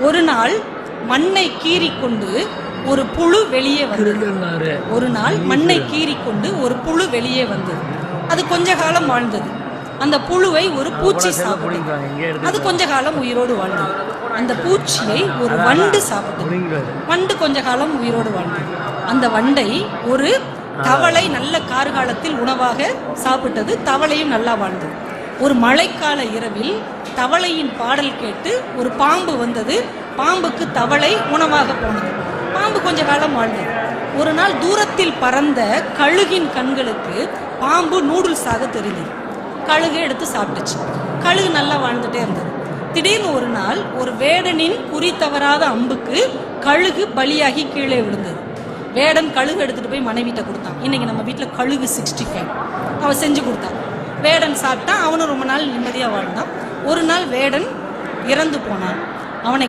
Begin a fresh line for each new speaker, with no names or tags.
ஒரு நாள் மண்ணை கீறிக்கொண்டு ஒரு புழு வெளியே வந்தது. ஒரு நாள் மண்ணை கீறிக்கொண்டு ஒரு புழு வெளியே வந்தது. அது கொஞ்ச காலம் வாழ்ந்தது. அந்த புழுவை ஒரு பூச்சி சாப்பிட்டது. அது கொஞ்ச காலம் உயிரோடு வாழ்ந்தது. அந்த பூச்சியை ஒரு வண்டு சாப்பிட்டது. வண்டு கொஞ்ச காலம் உயிரோடு வாழ்ந்தது. அந்த வண்டை ஒரு தவளை நல்ல கார்காலத்தில் உணவாக சாப்பிட்டது. தவளையும் நல்லா வாழ்ந்தது. ஒரு மழைக்கால இரவில் தவளையின் பாடல் கேட்டு ஒரு பாம்பு வந்தது. பாம்புக்கு தவளை உணவாக போனது. பாம்பு கொஞ்ச காலம் வாழ்ந்தது. ஒரு நாள் தூரத்தில் பறந்த கழுகின் கண்களுக்கு பாம்பு நூடுல்ஸாக தெரிந்தது. கழுகு எடுத்து சாப்பிட்டுச்சு. கழுகு நல்லா வாழ்ந்துட்டே இருந்தது. திடீர்னு ஒரு நாள் ஒரு வேடனின் குறி தவறாத அம்புக்கு கழுகு பலியாகி கீழே விழுந்தது. வேடன் கழுகு எடுத்துட்டு போய் மனைவிட்ட கொடுத்தான். இன்னைக்கு நம்ம வீட்டில் கழுகு 65 அவ செஞ்சு கொடுத்தான். வேடன் சாப்பிட்டான். அவனும் ரொம்ப நாள் நிம்மதியாக வாழ்ந்தான். ஒரு நாள் வேடன் இறந்து போனான். அவனை